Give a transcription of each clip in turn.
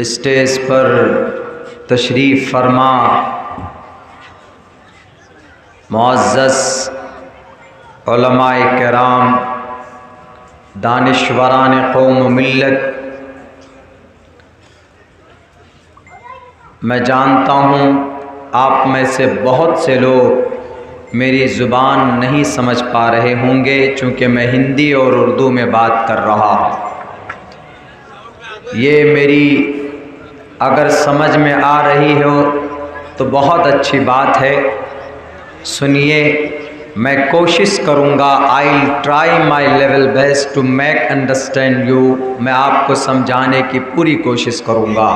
Stage پر تشریف فرما معزز علماء کرام، دانشوران قوم و ملت، میں جانتا ہوں آپ میں سے بہت سے لوگ میری زبان نہیں سمجھ پا رہے ہوں گے، چونکہ میں ہندی اور اردو میں بات کر رہا ہوں۔ یہ میری اگر سمجھ میں آ رہی ہو تو بہت اچھی بات ہے، سنیے، میں کوشش کروں گا، I'll try my level best to make understand you، میں آپ کو سمجھانے کی پوری کوشش کروں گا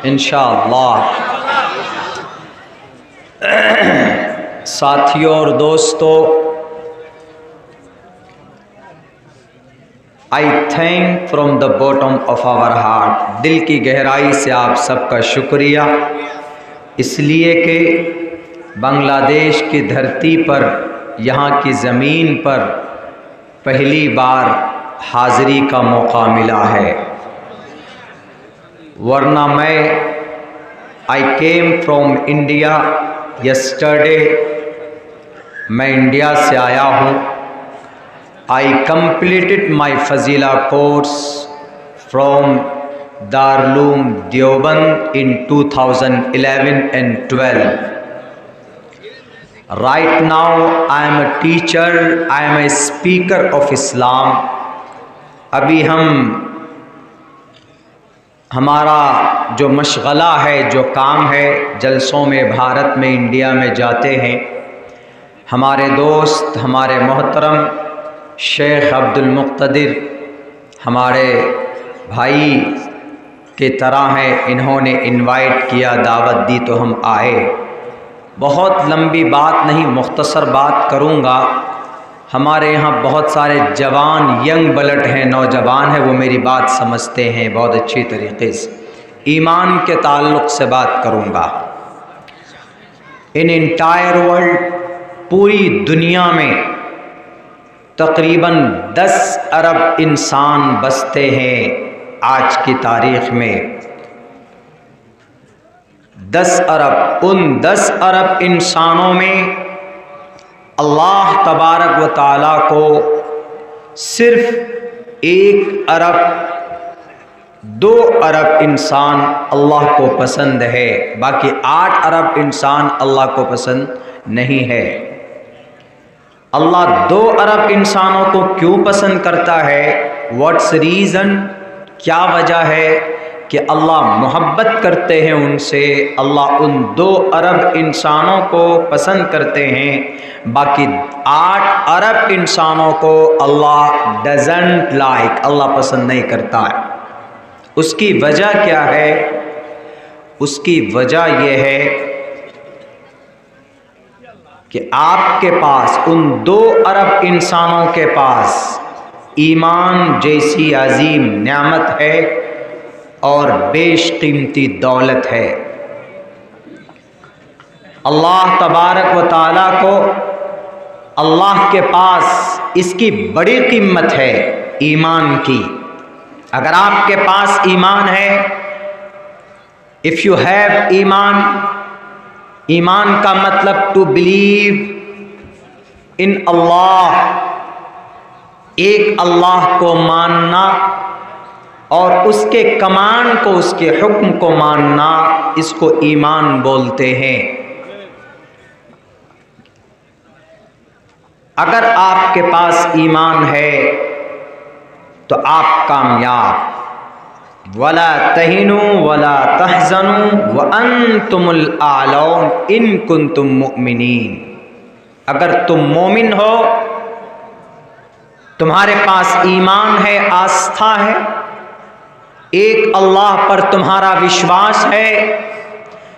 انشاءاللہ۔ ساتھیوں اور دوستو، I thank from the bottom of our heart، دل کی گہرائی سے آپ سب کا شکریہ، اس لیے کہ بنگلہ دیش کی دھرتی پر، یہاں کی زمین پر پہلی بار حاضری کا موقع ملا ہے، ورنہ میں I came from India yesterday، میں انڈیا سے آیا ہوں۔ I completed my Fazila course from Darul Deoband in 2011 and 12۔ Right now I am a teacher، I am a speaker of Islam۔ ابھی ہمارا جو مشغلہ ہے، جو کام ہے، جلسوں میں بھارت میں، انڈیا میں جاتے ہیں۔ ہمارے دوست، ہمارے محترم شیخ عبد المقتدر ہمارے بھائی کی طرح ہیں، انہوں نے انوائٹ کیا، دعوت دی تو ہم آئے۔ بہت لمبی بات نہیں، مختصر بات کروں گا۔ ہمارے یہاں بہت سارے جوان، ینگ بلڈ ہیں، نوجوان ہیں، وہ میری بات سمجھتے ہیں بہت اچھی طریقے سے۔ ایمان کے تعلق سے بات کروں گا۔ ان انٹائر ورلڈ، پوری دنیا میں تقریباً 10 ارب انسان بستے ہیں آج کی تاریخ میں۔ 10 ارب، ان 10 ارب انسانوں میں اللہ تبارک و تعالیٰ کو صرف 1 ارب 2 ارب انسان اللہ کو پسند ہے، باقی 8 ارب انسان اللہ کو پسند نہیں ہے۔ اللہ 2 ارب انسانوں کو کیوں پسند کرتا ہے؟ واٹس ریزن، کیا وجہ ہے کہ اللہ محبت کرتے ہیں ان سے، اللہ ان 2 ارب انسانوں کو پسند کرتے ہیں، باقی 8 ارب انسانوں کو اللہ ڈزنٹ لائک، اللہ پسند نہیں کرتا ہے۔ اس کی وجہ کیا ہے؟ اس کی وجہ یہ ہے کہ آپ کے پاس، ان 2 ارب انسانوں کے پاس ایمان جیسی عظیم نعمت ہے اور بیش قیمتی دولت ہے۔ اللہ تبارک و تعالیٰ کو، اللہ کے پاس اس کی بڑی قیمت ہے، ایمان کی۔ اگر آپ کے پاس ایمان ہے، if you have ایمان، ایمان کا مطلب ٹو بلیو ان اللہ، ایک اللہ کو ماننا اور اس کے کمانڈ کو، اس کے حکم کو ماننا، اس کو ایمان بولتے ہیں۔ اگر آپ کے پاس ایمان ہے تو آپ کامیاب۔ وَلَا تَهِنُوا وَلَا تَحْزَنُوا وَأَنْتُمُ الْأَعْلَوْنَ إِن كُنتُم مُؤْمِنِينَ، اگر تم مومن ہو، تمہارے پاس ایمان ہے، آستھا ہے، ایک اللہ پر تمہارا وشواس ہے،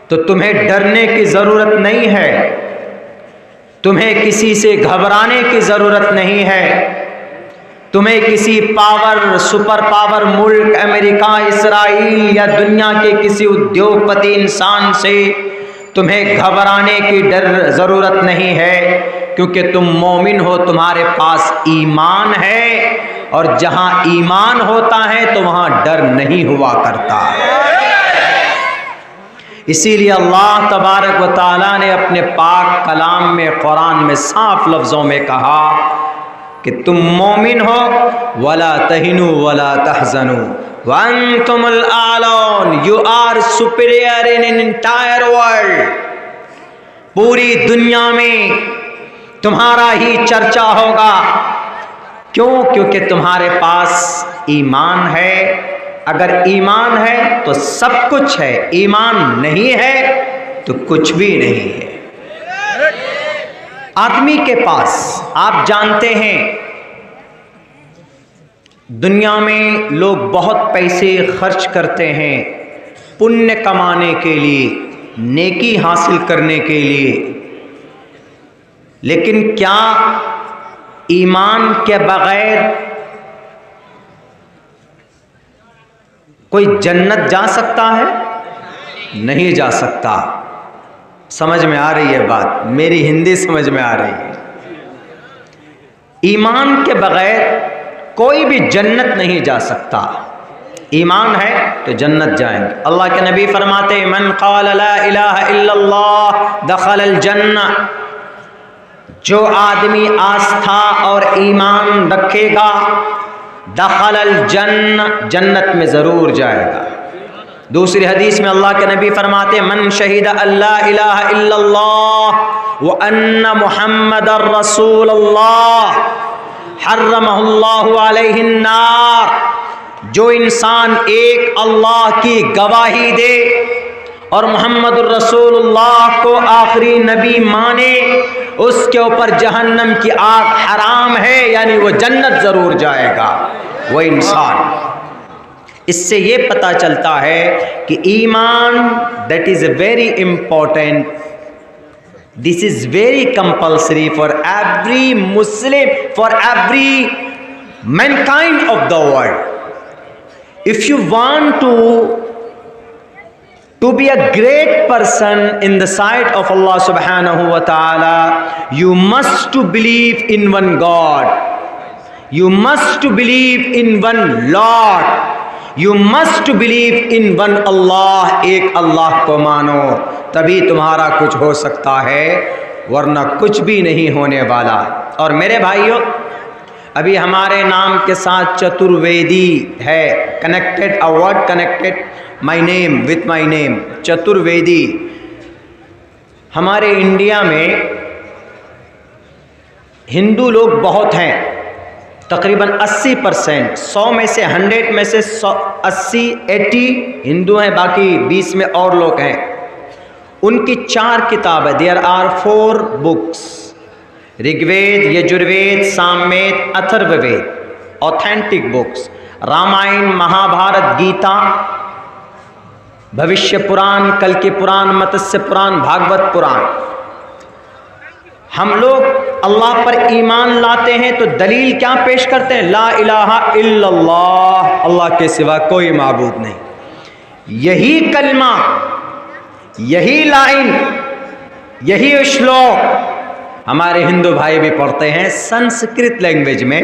تو تمہیں ڈرنے کی ضرورت نہیں ہے، تمہیں کسی سے گھبرانے کی ضرورت نہیں ہے، تمہیں کسی پاور، سپر پاور ملک، امریکہ، اسرائیل یا دنیا کے کسی ادیوگ پتی انسان سے تمہیں گھبرانے کی ضرورت نہیں ہے، کیونکہ تم مومن ہو، تمہارے پاس ایمان ہے، اور جہاں ایمان ہوتا ہے تو وہاں ڈر نہیں ہوا کرتا۔ اسی لیے اللہ تبارک و تعالیٰ نے اپنے پاک کلام میں قرآن میں صاف لفظوں میں کہا کہ تم مومن ہو ولا تہنوا ولا تحزنوا وانتم الاعلون، you are superior in an entire world, پوری دنیا میں تمہارا ہی چرچا ہوگا۔ کیوں؟ کیونکہ تمہارے پاس ایمان ہے، اگر ایمان ہے تو سب کچھ ہے، ایمان نہیں ہے تو کچھ بھی نہیں ہے۔ آدمی کے پاس، آپ جانتے ہیں دنیا میں لوگ بہت پیسے خرچ کرتے ہیں پنیہ کمانے کے لیے، نیکی حاصل کرنے کے لیے، لیکن کیا ایمان کے بغیر کوئی جنت جا سکتا ہے؟ نہیں جا سکتا۔ سمجھ میں آ رہی ہے بات؟ میری ہندی سمجھ میں آ رہی ہے؟ ایمان کے بغیر کوئی بھی جنت نہیں جا سکتا۔ ایمان ہے تو جنت جائیں گے۔ اللہ کے نبی فرماتے ہیں من قال لا الہ الا اللہ دخل الجنہ، جو آدمی آستھا اور ایمان رکھے گا دخل الجنہ، جنت میں ضرور جائے گا۔ دوسری حدیث میں اللہ کے نبی فرماتے ہیں من شہد اللہ الہ الا اللہ وان محمد رسول اللہ حرمہ اللہ علیہ النار، جو انسان ایک اللہ کی گواہی دے اور محمد الرسول اللہ کو آخری نبی مانے، اس کے اوپر جہنم کی آگ حرام ہے، یعنی وہ جنت ضرور جائے گا وہ انسان۔ اس سے یہ پتہ چلتا ہے کہ ایمان that is a very important, this is very compulsory for every Muslim, for every mankind of the world. If you want to be a great person in the sight of Allah subhanahu wa ta'ala, you must to believe in one God, you must to believe in one Lord, you must to believe in one Allah، ایک اللہ کو مانو، تبھی تمہارا کچھ ہو سکتا ہے، ورنہ کچھ بھی نہیں ہونے والا۔ اور میرے بھائیوں، ابھی ہمارے نام کے ساتھ چترویدی ہے، connected, a word connected my name with my name، Chaturvedi. ہمارے انڈیا میں ہندو لوگ بہت ہیں، تقریباً 80%، 100 میں سے 100 میں سے 80 ہندو ہیں، باقی 20 میں اور لوگ ہیں۔ ان کی 4 کتابیں، there are 4 books، Rig Veda, Yajurveda, سام وید، اتھرو وید، آتھینٹک بکس، رامائن، مہا بھارت، گیتا، بھوشیہ پران، کلکی پران، متسیہ پران، بھاگوت پران۔ ہم لوگ اللہ پر ایمان لاتے ہیں تو دلیل کیا پیش کرتے ہیں؟ لا الہ الا اللہ، اللہ کے سوا کوئی معبود نہیں۔ یہی کلمہ، یہی لائن، یہی اشلوک ہمارے ہندو بھائی بھی پڑھتے ہیں سنسکرت لینگویج میں۔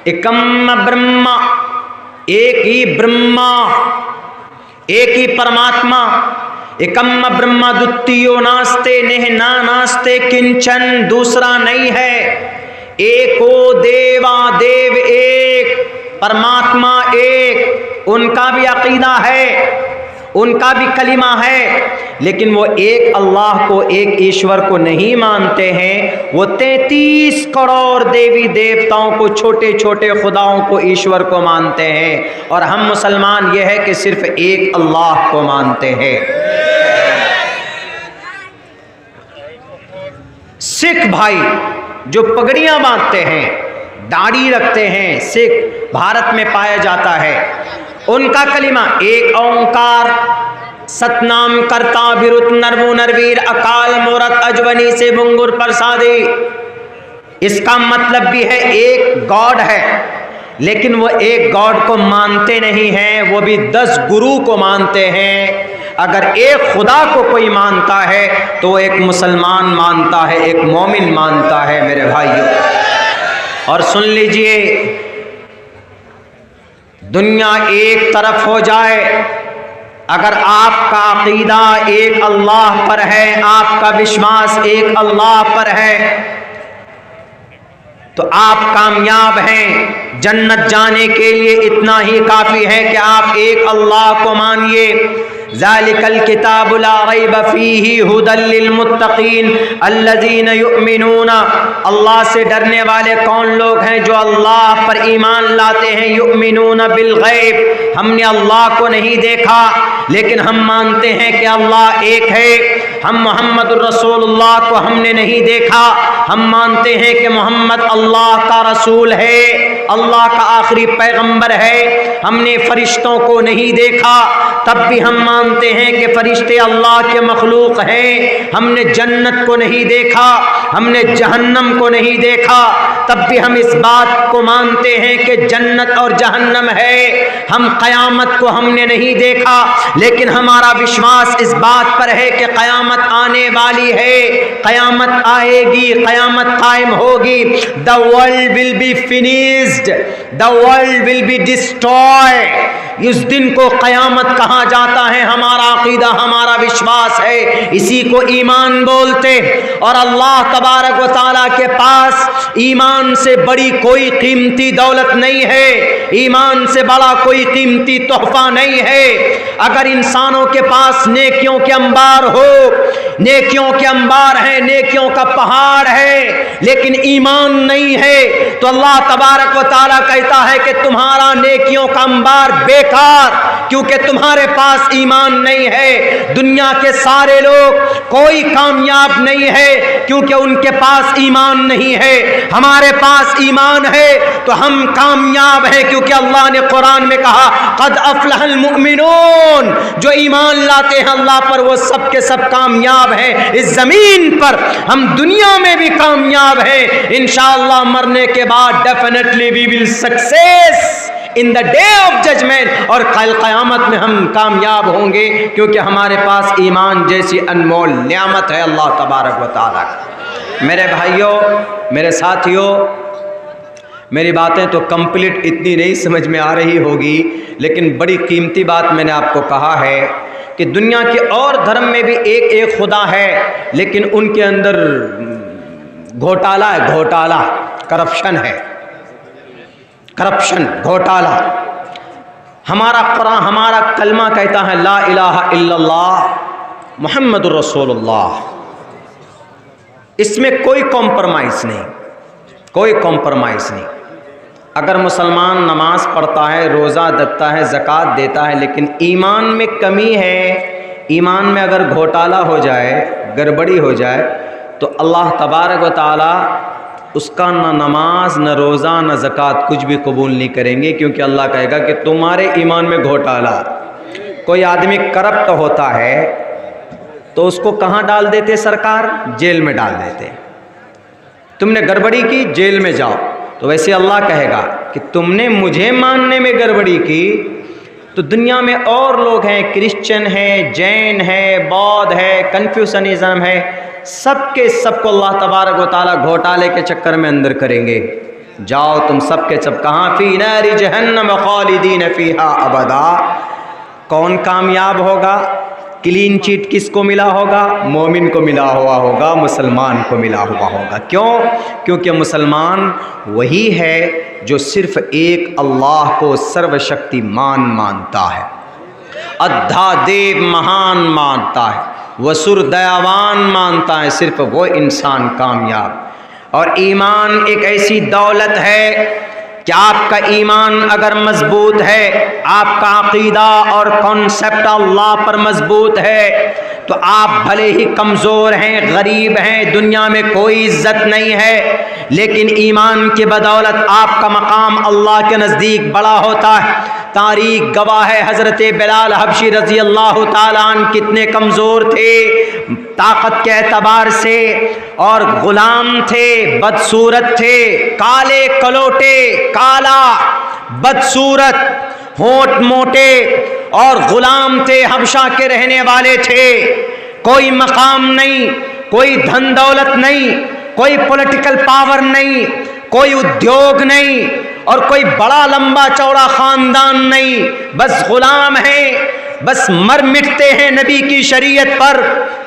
ایکم برہما، ایک ہی برہما، ایک ہی پرماتما، ایکم برہما دتیو ناستے نہ ناستے کنچن، دوسرا نہیں ہے، ایکو دیوا، دیو ایک، پرماتما ایک۔ ان کا بھی عقیدہ ہے، ان کا بھی کلمہ ہے، لیکن وہ ایک اللہ کو، ایک ایشور کو نہیں مانتے ہیں۔ وہ 33 کروڑ دیوی دیوتاؤں کو، چھوٹے چھوٹے خداؤں کو، ایشور کو مانتے ہیں، اور ہم مسلمان یہ ہے کہ صرف ایک اللہ کو مانتے ہیں۔ سکھ بھائی جو پگڑیاں باندھتے ہیں، داڑھی رکھتے ہیں، سکھ بھارت میں پایا جاتا ہے، ان کا کلمہ ایک اومکار، ستنام کرتا بھرت نرمو نرویر اکال مورت اجونی سے بنگر پرسادی۔ اس کا مطلب بھی ہے ایک گاڈ ہے، لیکن وہ ایک گاڈ کو مانتے نہیں ہیں، وہ بھی 10 گرو کو مانتے ہیں۔ اگر ایک خدا کو کوئی مانتا ہے تو وہ ایک مسلمان مانتا ہے، ایک مومن مانتا ہے میرے بھائیوں۔ اور سن لیجئے، دنیا ایک طرف ہو جائے، اگر آپ کا عقیدہ ایک اللہ پر ہے، آپ کا وشواس ایک اللہ پر ہے، تو آپ کامیاب ہیں۔ جنت جانے کے لیے اتنا ہی کافی ہے کہ آپ ایک اللہ کو مانیے۔ ذالک الکتاب لا ریب فیہ ھدی للمتقین الذین یؤمنون، اللہ سے ڈرنے والے کون لوگ ہیں؟ جو اللہ پر ایمان لاتے ہیں۔ یؤمنون بالغیب، ہم نے اللہ کو نہیں دیکھا لیکن ہم مانتے ہیں کہ اللہ ایک ہے۔ ہم محمد الرسول اللہ کو ہم نے نہیں دیکھا، ہم مانتے ہیں کہ محمد اللہ کا رسول ہے، اللہ کا آخری پیغمبر ہے۔ ہم نے فرشتوں کو نہیں دیکھا، تب بھی ہم مانتے ہیں کہ فرشتے اللہ کے مخلوق ہیں۔ ہم نے جنت کو نہیں دیکھا، ہم نے جہنم کو نہیں دیکھا، تب بھی ہم اس بات کو مانتے ہیں کہ جنت اور جہنم ہے۔ ہم قیامت کو ہم نے نہیں دیکھا لیکن ہمارا وشواس اس بات پر ہے کہ قیامت آنے والی ہے، قیامت آئے گی، قیامت قائم ہوگی۔ The world will be finished, the world will be destroyed۔ اس دن کو قیامت کہا جاتا ہے۔ ہمارا عقیدہ، ہمارا وشواس ہے، اسی کو ایمان بولتے۔ اور اللہ تبارک و تعالیٰ کے پاس ایمان سے بڑی کوئی قیمتی دولت نہیں ہے، ایمان سے بڑا کوئی قیمتی تحفہ نہیں ہے۔ اگر انسانوں کے پاس نیکیوں کے انبار ہو، نیکیوں کے انبار ہیں، نیکیوں کا پہاڑ ہے، لیکن ایمان نہیں ہے، تو اللہ تبارک و تعالیٰ کہتا ہے کہ تمہارا نیکیوں کا انبار بیکار، کیونکہ تمہارے پاس ایمان نہیں ہے۔ دنیا کے سارے لوگ کوئی کامیاب نہیں ہے کیونکہ ان کے پاس ایمان نہیں ہے۔ ہمارے پاس ایمان ہے تو ہم کامیاب ہیں، کیونکہ اللہ نے قرآن میں کہا قد افلح المؤمنون، جو ایمان لاتے ہیں اللہ پر وہ سب کے سب کامیاب ہیں۔ اس زمین پر ہم دنیا میں بھی کامیاب ہیں، انشاءاللہ مرنے کے بعد definitely we will success in the day of judgement, اور کل قیامت میں ہم کامیاب ہوں گے، کیونکہ ہمارے پاس ایمان جیسی انمول نعمت ہے اللہ تبارک و تعالیٰ کا۔ میرے بھائیوں، میرے ساتھیوں، میری باتیں تو کمپلیٹ اتنی نہیں سمجھ میں آ رہی ہوگی، لیکن بڑی قیمتی بات میں نے آپ کو کہا ہے کہ دنیا کے اور دھرم میں بھی ایک ایک خدا ہے، لیکن ان کے اندر گھوٹالہ ہے، گھوٹالہ، کرپشن ہے، کرپشن، گھوٹالہ۔ ہمارا قرآن، ہمارا کلمہ کہتا ہے لا الہ الا اللہ محمد الرسول اللہ، اس میں کوئی کمپرومائز نہیں، کوئی کمپرومائز نہیں۔ اگر مسلمان نماز پڑھتا ہے، روزہ رکھتا ہے، زکوٰۃ دیتا ہے، لیکن ایمان میں کمی ہے، ایمان میں اگر گھوٹالہ ہو جائے، گڑبڑی ہو جائے، تو اللہ تبارک و تعالیٰ اس کا نہ نماز، نہ روزہ، نہ زکوٰۃ کچھ بھی قبول نہیں کریں گے، کیونکہ اللہ کہے گا کہ تمہارے ایمان میں گھوٹالہ۔ کوئی آدمی کرپٹ ہوتا ہے تو اس کو کہاں ڈال دیتے سرکار؟ جیل میں ڈال دیتے۔ تم نے گڑبڑی کی، جیل میں جاؤ۔ تو ویسے اللہ کہے گا کہ تم نے مجھے ماننے میں گڑبڑی کی۔ تو دنیا میں اور لوگ ہیں، کرسچن ہے، جین ہے، بودھ ہے، کنفیوشنزم ہے، سب کے سب کو اللہ تبارک و تعالیٰ گھوٹالے کے چکر میں اندر کریں گے۔ جاؤ تم سب کے سب، کہاں؟ فی نار جہنم خالدین فیہا ابدا۔ کون کامیاب ہوگا؟ کلین چیٹ کس کو ملا ہوگا؟ مومن کو ملا ہوا ہوگا، مسلمان کو ملا ہوا ہوگا۔ کیوں؟ کیونکہ مسلمان وہی ہے جو صرف ایک اللہ کو سرو شکتیمان مانتا ہے، ادھا دیو مہان مانتا ہے، وسر دیوان مانتا ہے، صرف وہ انسان کامیاب۔ اور ایمان ایک ایسی دولت ہے کہ آپ کا ایمان اگر مضبوط ہے، آپ کا عقیدہ اور کانسیپٹ اللہ پر مضبوط ہے، تو آپ بھلے ہی کمزور ہیں، غریب ہیں، دنیا میں کوئی عزت نہیں ہے، لیکن ایمان کی بدولت آپ کا مقام اللہ کے نزدیک بڑا ہوتا ہے۔ تاریخ گواہ ہے، حضرت بلال حبشی رضی اللہ تعالیٰ عنہ کتنے کمزور تھے طاقت کے اعتبار سے، اور غلام تھے، بدصورت تھے، کالے کلوٹے، کالا، بدصورت، ہونٹ موٹے، اور غلام تھے، حبشہ کے رہنے والے تھے۔ کوئی مقام نہیں، کوئی دھن دولت نہیں، کوئی پولیٹیکل پاور نہیں، کوئی ادیوگ نہیں اور کوئی بڑا لمبا چوڑا خاندان نہیں، بس غلام ہیں، بس مر مٹتے ہیں نبی کی شریعت پر۔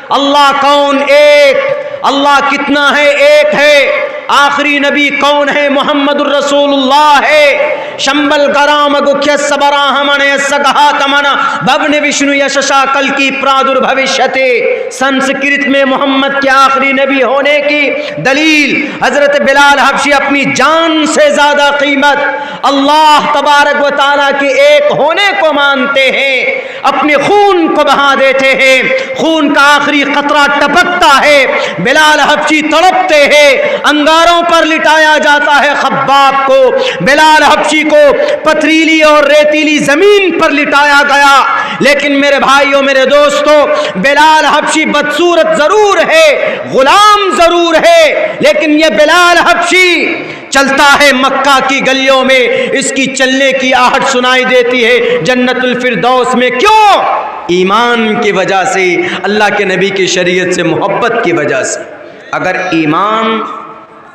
اللہ کون؟ ایک۔ اللہ کتنا ہے؟ ایک ہے۔ آخری نبی کون ہے؟ محمد الرسول اللہ ہے۔ شمبل گرام گکھیت سبراہمنے سگہاتمنا بھون وشنو یششا کل کی پرادر بھوشیتے۔ سنسکرت میں محمد کے آخری نبی ہونے کی دلیل حضرت بلال حبشی اپنی جان سے زیادہ قیمت اللہ تبارک و تعالیٰ کے ایک ہونے کو مانتے ہیں، اپنے خون کو بہا دیتے ہیں، خون کا آخری قطرہ ٹپکتا ہے، بلال حبشی تڑپتے ہیں، انگاروں پر لٹایا جاتا ہے خباب کو، بلال حبشی کو پتھریلی اور ریتیلی زمین پر لٹایا گیا۔ لیکن میرے بھائیوں، میرے دوستوں، بلال حبشی بدصورت ضرور ہے، غلام ضرور ہے، لیکن یہ بلال حبشی چلتا ہے مکہ کی گلیوں میں، اس کی چلنے کی آہٹ سنائی دیتی ہے جنت الفردوس میں۔ کیوں؟ ایمان کی وجہ سے، اللہ کے نبی کی شریعت سے محبت کی وجہ سے۔ اگر ایمان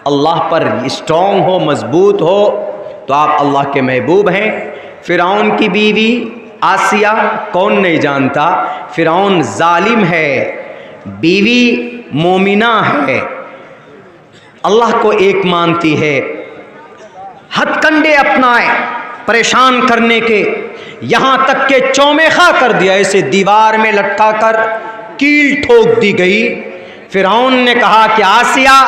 اللہ پر اسٹرانگ ہو، مضبوط ہو، تو آپ اللہ کے محبوب ہیں۔ فرعون کی بیوی آسیہ کون نہیں جانتا؟ فرعون ظالم ہے، بیوی مومنہ ہے، اللہ کو ایک مانتی ہے، ہتھ کنڈے اپنائے پریشان کرنے کے، یہاں تک کہ چومیخا کر دیا، اسے دیوار میں لٹکا کر کیل ٹھوک دی گئی۔ فرعون نے کہا کہ آسیہ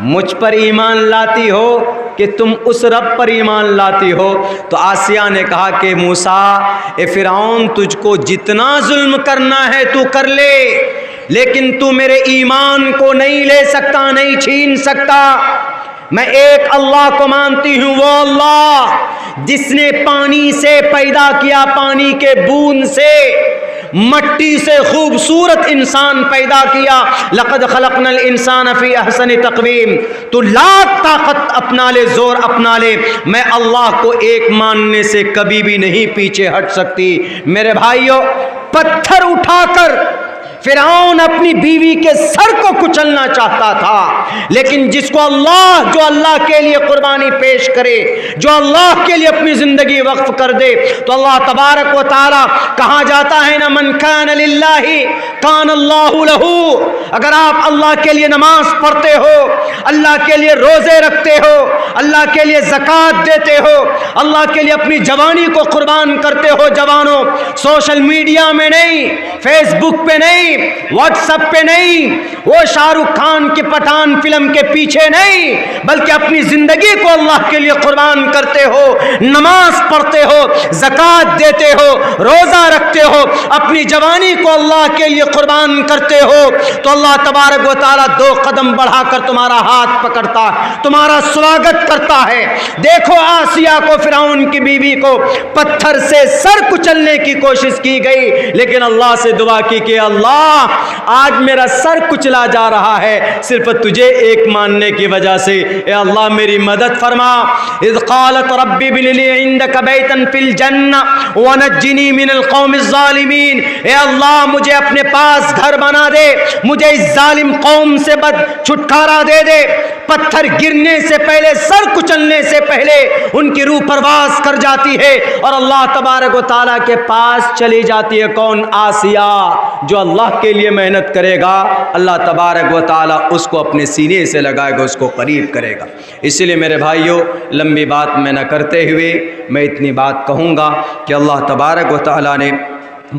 مجھ پر ایمان لاتی ہو کہ تم اس رب پر ایمان لاتی ہو؟ تو آسیہ نے کہا کہ موسیٰ، اے فرعون، تجھ کو جتنا ظلم کرنا ہے تو کر لے، لیکن تو میرے ایمان کو نہیں لے سکتا، نہیں چھین سکتا۔ میں ایک اللہ کو مانتی ہوں، وہ اللہ جس نے پانی سے پیدا کیا، پانی کے بوند سے، مٹی سے خوبصورت انسان پیدا کیا۔ لقد خلقنا الانسان فی احسن تقویم۔ تو لاکھ طاقت اپنا لے، زور اپنا لے، میں اللہ کو ایک ماننے سے کبھی بھی نہیں پیچھے ہٹ سکتی۔ میرے بھائیوں، پتھر اٹھا کر فرعون اپنی بیوی کے سر کو کچلنا چاہتا تھا، لیکن جس کو اللہ، جو اللہ کے لیے قربانی پیش کرے، جو اللہ کے لیے اپنی زندگی وقف کر دے، تو اللہ تبارک و تعالی کہا جاتا ہے نا، من کان للہ کان اللہ لہ۔ اگر آپ اللہ کے لیے نماز پڑھتے ہو، اللہ کے لیے روزے رکھتے ہو، اللہ کے لیے زکوٰۃ دیتے ہو، اللہ کے لیے اپنی جوانی کو قربان کرتے ہو، جوانوں، سوشل میڈیا میں نہیں، فیس بک پہ نہیں، واٹس ایپ پہ نہیں، وہ شاہ رخ خان کی پٹھان فلم کے پیچھے نہیں، بلکہ اپنی زندگی کو اللہ کے لیے قربان کرتے ہو، نماز پڑھتے ہو، زکوٰۃ دیتے ہو، روزہ رکھتے ہو، اپنی جوانی کو اللہ کے لیے قربان کرتے ہو، تو اللہ تبارک و تعالیٰ دو قدم بڑھا کر تمہارا ہاتھ پکڑتا ہے، تمہارا سواگت کرتا ہے۔ دیکھو آسیہ کو، فرعون کی بیوی کو پتھر سے سر کچلنے کی کوشش کی گئی، لیکن اللہ سے دعا کی کہ اللہ آج میرا سر کچلا جا رہا ہے صرف تجھے ایک ماننے کی وجہ سے، اے اللہ میری مدد فرما۔ اذ قالت رب ابن لی عندک بیتا فی الجنہ ونجنی من القوم الظالمین، اے اللہ مجھے اپنے پاس گھر بنا دے، مجھے اس ظالم قوم سے چھٹکارا دے دے۔ پتھر گرنے سے پہلے، سر کچلنے سے پہلے ان کی روح پرواز کر جاتی ہے اور اللہ تبارک و تعالیٰ کے پاس چلی جاتی ہے۔ کون؟ آسیہ۔ جو اللہ کے لیے محنت کرے گا، اللہ تبارک و تعالیٰ اس کو اپنے سینے سے لگائے گا، اس کو قریب کرے گا۔ اس لیے میرے بھائیوں، لمبی بات میں نہ کرتے ہوئے میں اتنی بات کہوں گا کہ اللہ تبارک و تعالیٰ نے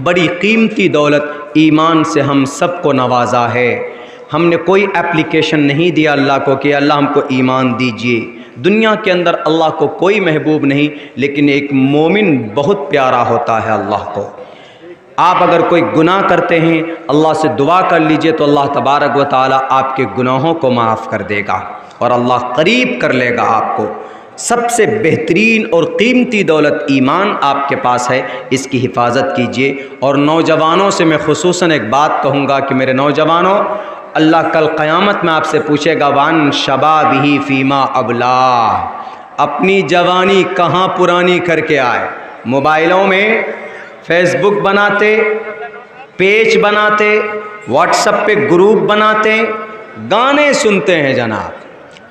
بڑی قیمتی دولت ایمان سے ہم سب کو نوازا ہے۔ ہم نے کوئی اپلیکیشن نہیں دیا اللہ کو کہ اللہ ہم کو ایمان دیجئے۔ دنیا کے اندر اللہ کو کوئی محبوب نہیں، لیکن ایک مومن بہت پیارا ہوتا ہے اللہ کو۔ آپ اگر کوئی گناہ کرتے ہیں، اللہ سے دعا کر لیجئے تو اللہ تبارک و تعالیٰ آپ کے گناہوں کو معاف کر دے گا اور اللہ قریب کر لے گا آپ کو۔ سب سے بہترین اور قیمتی دولت ایمان آپ کے پاس ہے، اس کی حفاظت کیجئے۔ اور نوجوانوں سے میں خصوصاً ایک بات کہوں گا کہ میرے نوجوانوں، اللہ کل قیامت میں آپ سے پوچھے گا وان شبابہ فیما ابلا، اپنی جوانی کہاں پرانی کر کے آئے؟ موبائلوں میں فیس بک بناتے، پیج بناتے، واٹس ایپ پہ گروپ بناتے، گانے سنتے ہیں جناب،